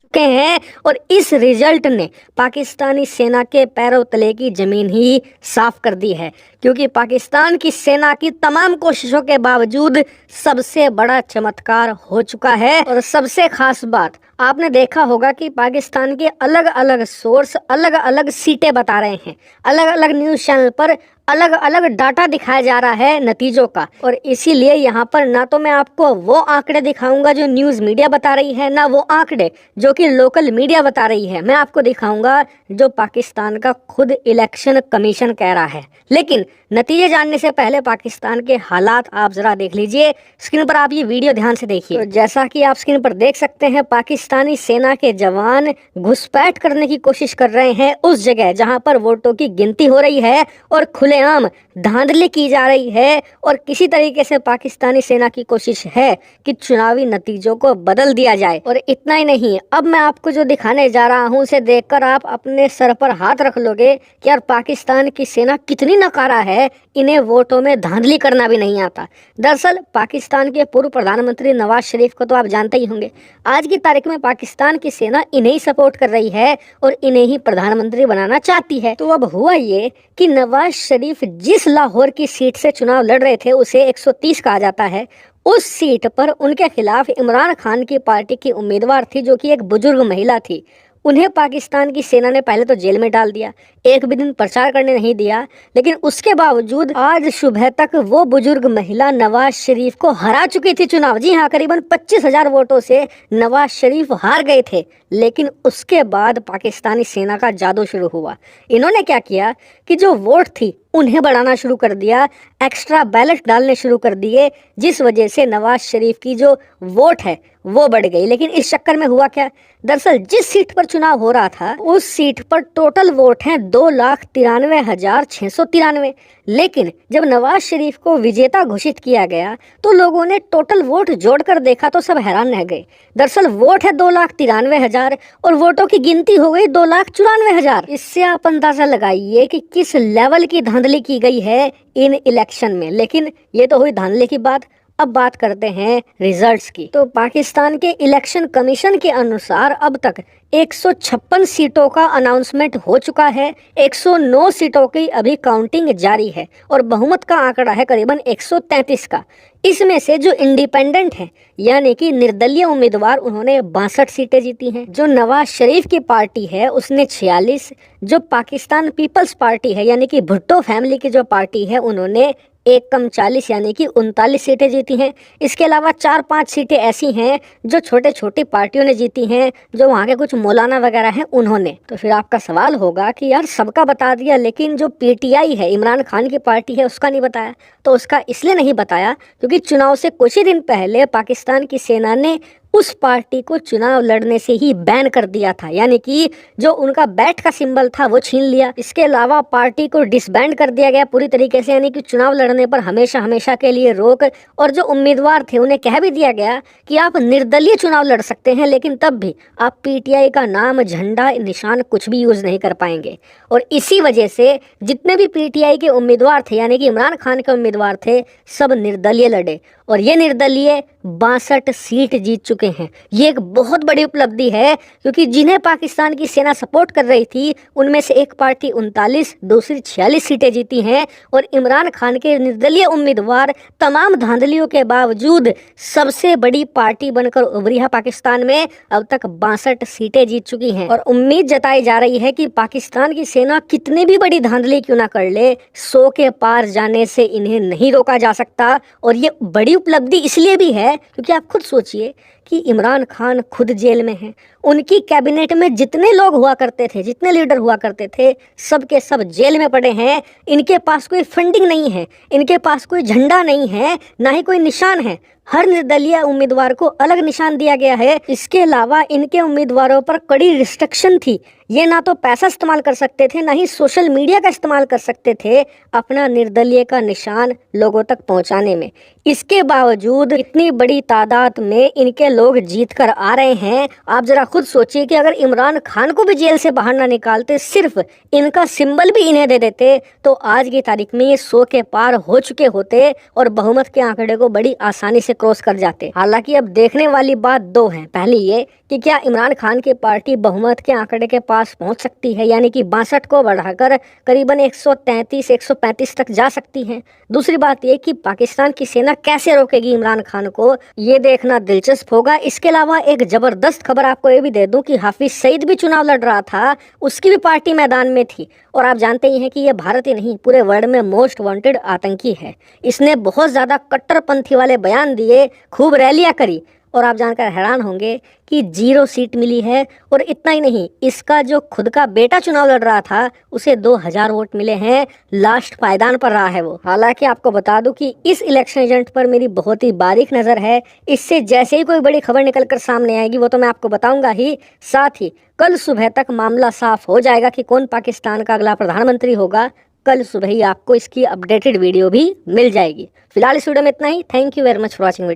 चुके हैं और इस रिजल्ट ने पाकिस्तानी सेना के पैरों तले की जमीन ही साफ कर दी है, क्योंकि पाकिस्तान की सेना की तमाम कोशिशों के बावजूद सबसे बड़ा चमत्कार हो चुका है। और सबसे खास बात, आपने देखा होगा कि पाकिस्तान के अलग अलग सोर्स अलग अलग सीटें बता रहे हैं, अलग अलग न्यूज़ चैनल पर अलग अलग डाटा दिखाया जा रहा है नतीजों का। और इसीलिए यहाँ पर ना तो मैं आपको वो आंकड़े दिखाऊंगा जो न्यूज़ मीडिया बता रही है, ना वो आंकड़े जो कि लोकल मीडिया बता रही है। मैं आपको दिखाऊंगा जो पाकिस्तान का खुद इलेक्शन कमीशन कह रहा है। लेकिन नतीजे जानने से पहले पाकिस्तान के हालात आप जरा देख लीजिए। स्क्रीन पर आप ये वीडियो ध्यान से देखिए। तो जैसा कि आप स्क्रीन पर देख सकते हैं, पाकिस्तानी सेना के जवान घुसपैठ करने की कोशिश कर रहे हैं उस जगह जहां पर वोटों की गिनती हो रही है और खुलेआम धांधली की जा रही है। और किसी तरीके से पाकिस्तानी सेना की कोशिश है कि चुनावी नतीजों को बदल दिया जाए। और इतना ही नहीं, अब मैं आपको जो दिखाने जा रहा हूं उसे देखकर आप अपने सर पर हाथ रख लोगे कि यार पाकिस्तान की सेना कितनी नकारा है, इन्हें वोटों में धांधली करना भी नहीं आता। दरअसल पाकिस्तान के पूर्व प्रधानमंत्री नवाज शरीफ को तो आप जानते ही होंगे। आज की तारीख में पाकिस्तान की सेना इन्हें ही सपोर्ट कर रही है और इन्हें ही प्रधानमंत्री बनाना चाहती है। तो अब हुआ ये कि नवाज शरीफ जिस लाहौर की सीट से चुनाव लड़ रहे थे, उसे 130 कहा जाता है, उस सीट पर उनके खिलाफ इमरान खान की पार्टी की उम्मीदवार थी जो कि एक बुजुर्ग महिला थी। उन्हें पाकिस्तान की सेना ने पहले तो जेल में डाल दिया, एक भी दिन प्रचार करने नहीं दिया। लेकिन उसके बावजूद आज सुबह तक वो बुजुर्ग महिला नवाज शरीफ को हरा चुकी थी चुनाव। जी हाँ, करीबन 25,000 वोटों से नवाज शरीफ हार गए थे। लेकिन उसके बाद पाकिस्तानी सेना का जादू शुरू हुआ। इन्होंने क्या किया कि जो वोट थी उन्हें बढ़ाना शुरू कर दिया, एक्स्ट्रा बैलेट डालने शुरू कर दिए, जिस वजह से नवाज शरीफ की जो वोट है वो बढ़ गई। लेकिन इस चक्कर में हुआ क्या, दरअसल जिस सीट पर चुनाव हो रहा था उस सीट पर टोटल वोट हैं 2,93,693। लेकिन जब नवाज शरीफ को विजेता घोषित किया गया तो लोगों ने टोटल वोट जोड़कर देखा तो सब हैरान रह गए। दरअसल वोट है 2,93,000 और वोटों की गिनती हो गई 2,94,000। इससे आप अंदाजा लगाइए कि किस लेवल की धांधली की गई है इन इलेक्शन में। लेकिन ये तो हुई धांधली की बात। अब बात करते हैं रिजल्ट्स की। तो पाकिस्तान के इलेक्शन कमीशन के अनुसार अब तक 156 सीटों का अनाउंसमेंट हो चुका है। 109 सीटों की अभी काउंटिंग जारी है और बहुमत का आंकड़ा है करीबन 133 का। इसमें से जो इंडिपेंडेंट हैं यानी कि निर्दलीय उम्मीदवार, उन्होंने 62 सीटें जीती हैं। जो नवाज शरीफ की पार्टी है उसने 46, जो पाकिस्तान पीपल्स पार्टी है यानी कि भुट्टो फैमिली की जो पार्टी है उन्होंने 1 कम 40 यानी कि 39 सीटें जीती हैं। इसके अलावा 4-5 सीटें ऐसी हैं जो छोटे छोटी पार्टियों ने जीती हैं, जो वहाँ के कुछ मौलाना वगैरह हैं उन्होंने। तो फिर आपका सवाल होगा कि यार सबका बता दिया लेकिन जो पीटीआई है, इमरान खान की पार्टी है, उसका नहीं बताया। तो उसका इसलिए नहीं बताया क्योंकि चुनाव से कुछ ही दिन पहले पाकिस्तान की सेना ने उस पार्टी को चुनाव लड़ने से ही बैन कर दिया था, यानी कि जो उनका बैट का सिंबल था वो छीन लिया। इसके अलावा पार्टी को डिसबैंड कर दिया गया पूरी तरीके से, यानी कि चुनाव लड़ने पर हमेशा हमेशा के लिए रोक। और जो उम्मीदवार थे उन्हें कह भी दिया गया कि आप निर्दलीय चुनाव लड़ सकते हैं, लेकिन तब भी आप पीटीआई का नाम, झंडा, निशान कुछ भी यूज नहीं कर पाएंगे। और इसी वजह से जितने भी पीटीआई के उम्मीदवार थे यानी कि इमरान खान के उम्मीदवार थे, सब निर्दलीय लड़े और ये निर्दलीय 62 सीट जीत चुके हैं। ये एक बहुत बड़ी उपलब्धि है क्योंकि जिन्हें पाकिस्तान की सेना सपोर्ट कर रही थी उनमें से एक पार्टी 39, दूसरी 46 सीटें जीती हैं। और इमरान खान के निर्दलीय उम्मीदवार तमाम धांधलियों के बावजूद सबसे बड़ी पार्टी बनकर उभरी है पाकिस्तान में। अब तक 62 सीटें जीत चुकी हैं और उम्मीद जताई जा रही है कि पाकिस्तान की सेना कितनी भी बड़ी धांधली क्यों ना कर ले, 100 के पार जाने से इन्हें नहीं रोका जा सकता। और ये बड़ी उपलब्धि इसलिए भी है क्योंकि आप खुद सोचिए कि इमरान खान खुद जेल में हैं। उनकी कैबिनेट में जितने लोग हुआ करते थे, जितने लीडर हुआ करते थे, सब के सब जेल में पड़े हैं। इनके पास कोई फंडिंग नहीं है, इनके पास कोई झंडा नहीं है, ना ही कोई निशान है। हर निर्दलीय उम्मीदवार को अलग निशान दिया गया है। इसके अलावा इनके उम्मीदवारों पर कड़ी रिस्ट्रिक्शन थी। ये ना तो पैसा इस्तेमाल कर सकते थे, ना ही सोशल मीडिया का इस्तेमाल कर सकते थे अपना निर्दलीय का निशान लोगों तक पहुंचाने में। इसके बावजूद इतनी बड़ी तादाद में इनके लोग जीत कर आ रहे हैं। आप जरा खुद सोचिए कि अगर इमरान खान को भी जेल से बाहर ना निकालते, सिर्फ इनका सिंबल भी इन्हें दे देते, तो आज की तारीख में ये 100 के पार हो चुके होते और बहुमत के आंकड़े को बड़ी आसानी से उसे क्रॉस कर जाते। हालांकि अब देखने वाली बात दो है। पहली ये कि क्या इमरान खान की पार्टी बहुमत के आंकड़े के पास पहुंच सकती है, यानी कि 62 को बढ़ाकर करीबन 133-135 तक जा सकती है। दूसरी बात ये कि पाकिस्तान की सेना कैसे रोकेगी इमरान खान को, ये देखना दिलचस्प होगा। इसके अलावा एक जबरदस्त खबर आपको ये भी दे दूं कि हाफिज सईद भी चुनाव लड़ रहा था, उसकी भी पार्टी मैदान में थी। और आप जानते ही हैं कि ये भारत ही नहीं पूरे वर्ल्ड में मोस्ट वांटेड आतंकी है। इसने बहुत ज्यादा कट्टरपंथी वाले बयान दिए, खूब रैलियां करी, और आप जानकर हैरान होंगे कि 0 सीट मिली है। और इतना ही नहीं, इसका जो खुद का बेटा चुनाव लड़ रहा था उसे 2000 वोट मिले हैं, लास्ट पायदान पर रहा है वो। हालांकि आपको बता दूं कि इस इलेक्शन एजेंट पर मेरी बहुत ही बारीक नजर है। इससे जैसे ही कोई बड़ी खबर निकल कर सामने आएगी वो तो मैं आपको बताऊंगा ही, साथ ही कल सुबह तक मामला साफ हो जाएगा कि कौन पाकिस्तान का अगला प्रधानमंत्री होगा। कल सुबह ही आपको इसकी अपडेटेड वीडियो भी मिल जाएगी। फिलहाल इस वीडियो में इतना ही। Thank you very much for watching.